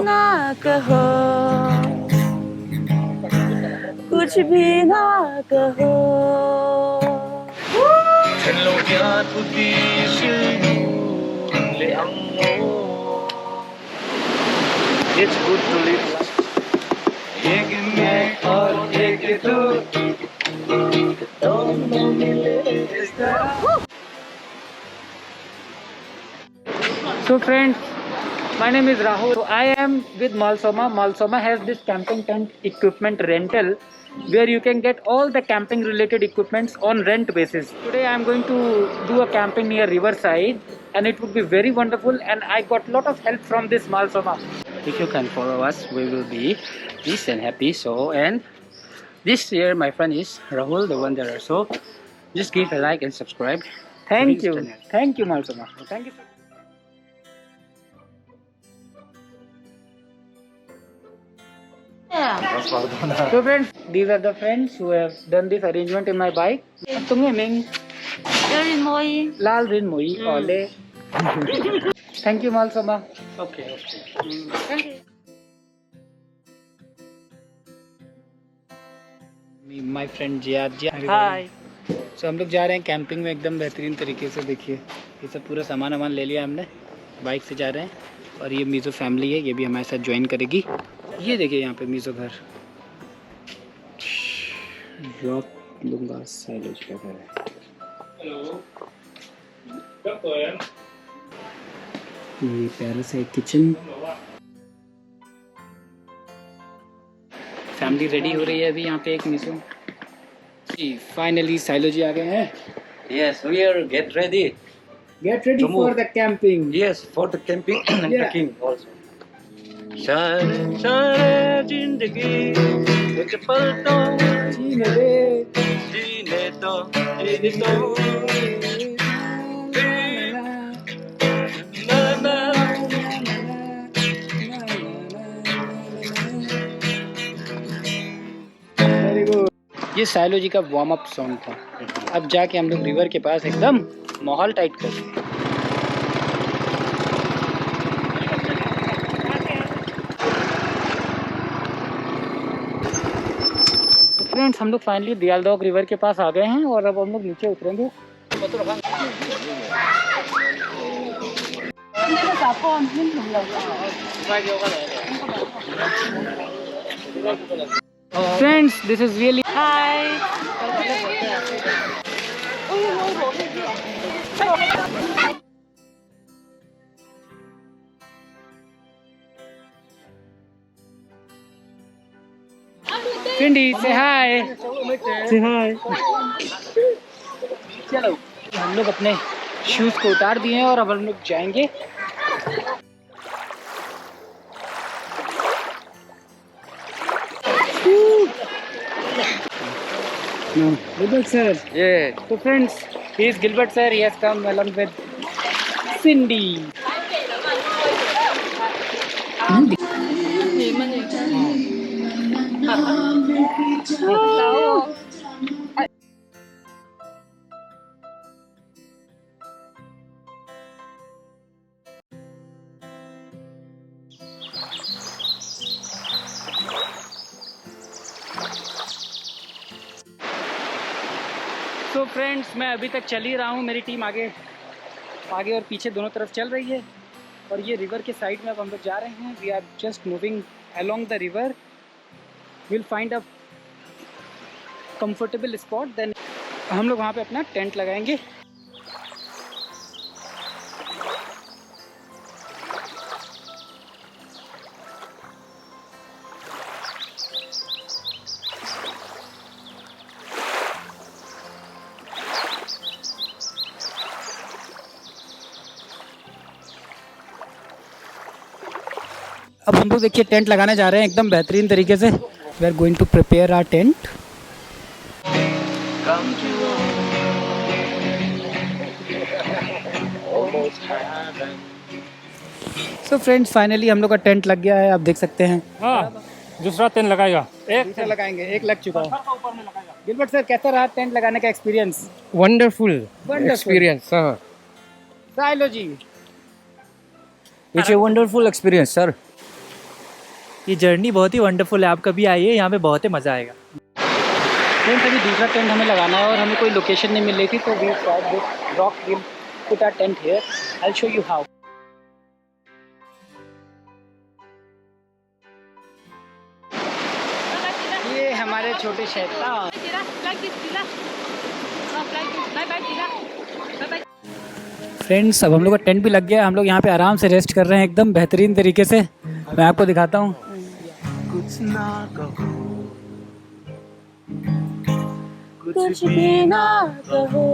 ना कहो, कुछ भी ना कहो. It's good to live life. एक मैं और एक तू दोनों मिले इस तरह. So friends, my name is Rahul. So I am with Malsoma. Malsoma has this camping tent equipment rental where you can get all the camping related equipments on rent basis. Today I am going to do a camping near riverside and it would be very wonderful, and I got lot of help from this Malsoma. If you can follow us, we will be peace and happy. So, and this year my friend is Rahul, the wanderer. So just give a like and subscribe. Thank you. Thank you, Malsoma. Thank you. So friends, these are the friends who have done this arrangement in my bike. Tunge Ming, Rin Moi. Lal Rin Mui, Ole. Thank you, Malsoma. Okay. My friend Jiad. Hi. So हम लोग जा रहे हैं camping में एकदम बेहतरीन तरीके से. देखिए ये सब पूरा सामान ले लिया हमने, बाइक से जा रहे हैं. और ये मीज़ो फैमिली है, ये भी हमारे साथ ज्वाइन करेगी. ये देखिए यहाँ पे मीज़ो घर, ड्रॉप लूँगा साइलेज का घर है. ये पैरासाइट किचन. फैमिली रेडी हो रही है अभी यहाँ पे. एक मीज़ो जी, फाइनली साइलो जी आ गए हैं. Yes, we are get ready. Get ready for the camping. Yes, for the camping and Yeah. trekking also. सारे सारे जिंदगी एक पल तो जीने दे. जीने दो, जीने दो. ना ना. Very good. ये साइलो जी का वार्म अप सॉन्ग था. अब जाके हम लोग रिवर के पास एकदम माहौल टाइट कर. फ्रेंड्स, हम लोग फाइनली दियालदोग रिवर के पास आ गए हैं और अब हम लोग नीचे उतरेंगे. Friends, this is really. Hi. Cindy, say hi. Say hi. चलो, हम लोग अपने शूज को उतार दिए हैं और अब हम लोग जाएंगे. No, Gilbert sir. Yeah. So friends, he is Gilbert sir. He has come along with Cindy. तो फ्रेंड्स, मैं अभी तक चल ही रहा हूँ. मेरी टीम आगे और पीछे दोनों तरफ चल रही है. और ये रिवर के साइड में अब हम लोग जा रहे हैं. We are just moving along the river. Will find a comfortable spot, then हम लोग वहाँ पे अपना टेंट लगाएंगे. अब हम लोग देखिए टेंट लगाने जा रहे हैं एकदम बेहतरीन तरीके से. We are going to prepare our tent. Come to almost heaven. So friends, finally हम लोग का टेंट लग गया है. आप देख सकते हैं. हाँ, दूसरा टेंट लगाएगा. दूसरा लगाएंगे. एक लग चुका है. गिलबर्ट सर, कैसा रहा टेंट लगाने का एक्सपीरियंस? Wonderful experience. हाँ, Sailo ji. It's a wonderful experience, sir. ये जर्नी बहुत ही वंडरफुल है। आप कभी आइए, यहाँ पे बहुत ही मज़ा आएगा। फ्रेंड्स अभी दूसरा टेंट हमें लगाना है और हमें कोई लोकेशन नहीं मिल रही थी, तो we tried this rock will put our tent here. I will show you how. ये हमारे छोटे शैतान। फ्रेंड्स अब हम लोग का टेंट भी लग गया, हम लोग यहाँ पे आराम से रेस्ट कर रहे हैं एकदम बेहतरीन तरीके से। मैं आपको दिखाता हूँ। कुछ ना कहो, कुछ भी ना कहो,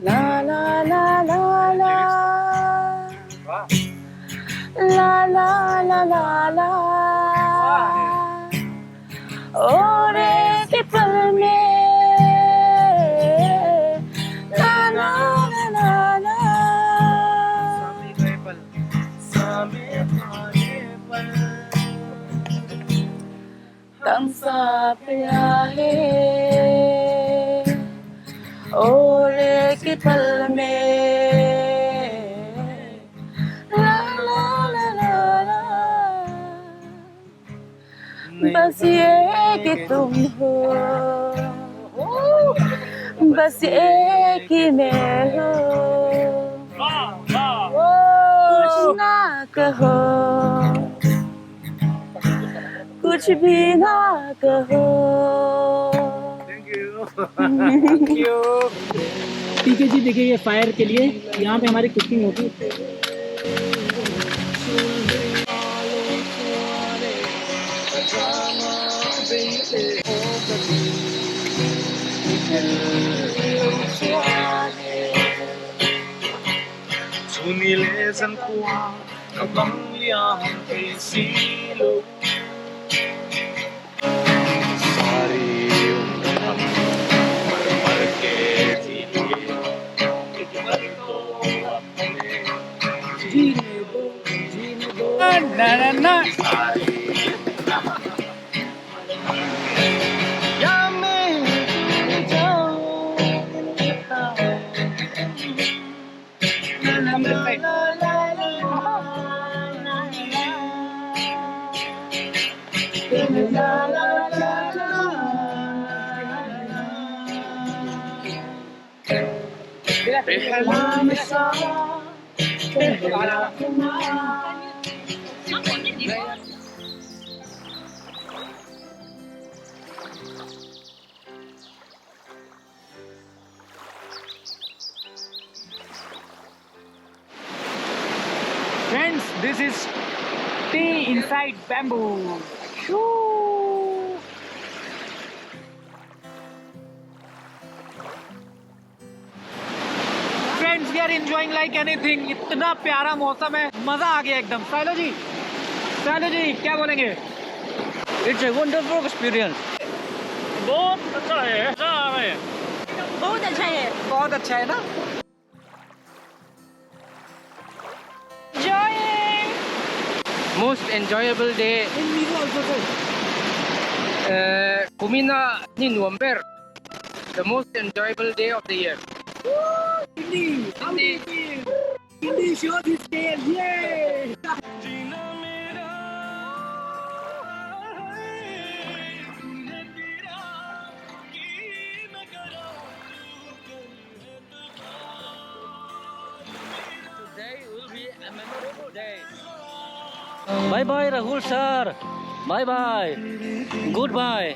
ला ला ला ला ला ला ला ला ला ला, और एक पल में ला ला ला ला तम सा पिया है, और एक पल में ला ला ला ला ला, बस ये कि तुम हो, बस एक ही मैं हो, कुछ ना कहो, कुछ भी ना कहो। Thank you. ठीक है जी, देखिए ये फायर के लिए यहाँ पे हमारी कुकिंग होती है। Sunile san kuwa kapang liyahan kay silo. Sari yung mar ke zili. Ito apne जीने दो ना ना ना। ya मैं जाऊं Friends, this is tea inside bamboo. Shoo. Friends, we are enjoying like anything. इतना प्यारा मौसम है, मजा आ गया एकदम। साइलो जी क्या बोलेंगे? It's a wonderful experience. बहुत अच्छा है, मजा आ रहा है। बहुत अच्छा है। बहुत अच्छा है ना? Most enjoyable day. Kumina ni November. The most enjoyable day of the year. Bye bye Rahul sir. Bye bye. Goodbye.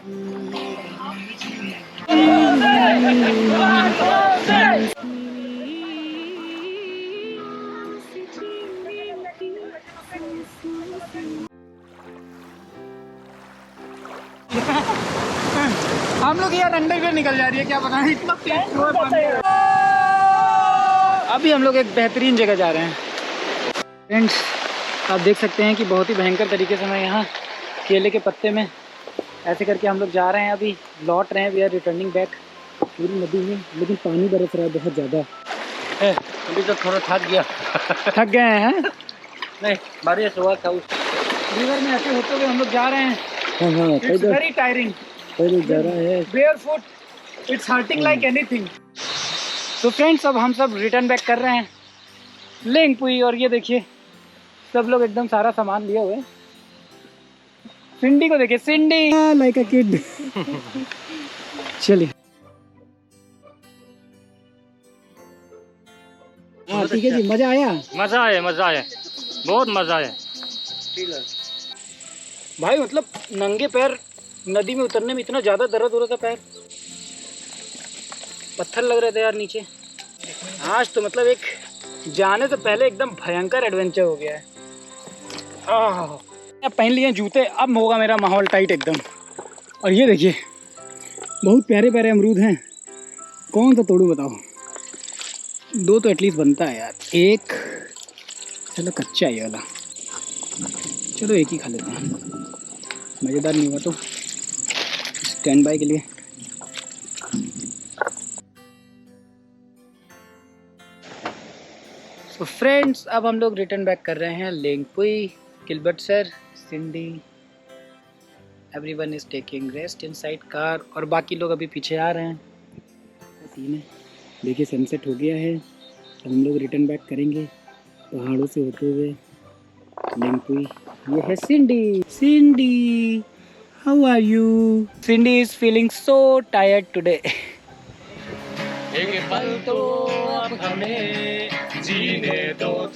हम लोग यार अंडर पे निकल जा रही है, क्या पता नहीं इतना तेज हुआ पानी। अभी हम लोग एक बेहतरीन जगह जा रहे हैं। फ्रेंड्स आप देख सकते हैं कि बहुत ही भयंकर तरीके से मैं यहाँ केले के पत्ते में ऐसे करके हम लोग जा रहे हैं। अभी लौट रहे हैं, वी आर रिटर्निंग बैक पूरी नदी में, लेकिन पानी बरस रहा है बहुत ज़्यादा। अभी तो थोड़ा थक गया। थक गए हैं? नहीं, बारिश हुआ था उस रिवर में ऐसे होते हुए हम लोग जा रहे हैं। इट्स वेरी टायरिंग, जा रहा है। barefoot, it's hurting like anything. तो फ्रेंड्स अब हम सब रिटर्न बैक कर रहे हैं लिंगपुई। और ये देखिए सब लोग एकदम सारा सामान लिए हुए। सिंडी को देखिए, सिंडी लाइक अ किड। चलिए हाँ ठीक है जी, मजा आया। मजा आया, बहुत मजा आया भाई। मतलब नंगे पैर नदी में उतरने में इतना ज्यादा दर्द हो रहा था, पैर पत्थर लग रहे थे यार नीचे। आज तो मतलब एक जाने से पहले एकदम भयंकर एडवेंचर हो गया है। अब पहन लिए जूते, अब होगा मेरा माहौल टाइट एकदम। और ये देखिए बहुत प्यारे प्यारे अमरूद हैं, कौन सा तोड़ूं बताओ। 2 तो एटलीस्ट बनता है यार। एक चलो कच्चा है ये वाला, चलो एक ही खा लेते हैं, मज़ेदार नहीं हुआ तो स्टैंड बाय के लिए। तो फ्रेंड्स अब हम लोग रिटर्न बैक कर रहे हैं Lengpui. Gilbert sir, Cindy, everyone is taking rest inside car, और बाकी लोग अभी पीछे आ रहे हैं। सीन है, देखिए सनसेट हो गया है। अब हम लोग रिटर्न बैक करेंगे पहाड़ों से होते हुए लेंगपुई। ये है Cindy. Cindy, how are you? Cindy is feeling so tired today. एक पल तो अब हमें जीने दो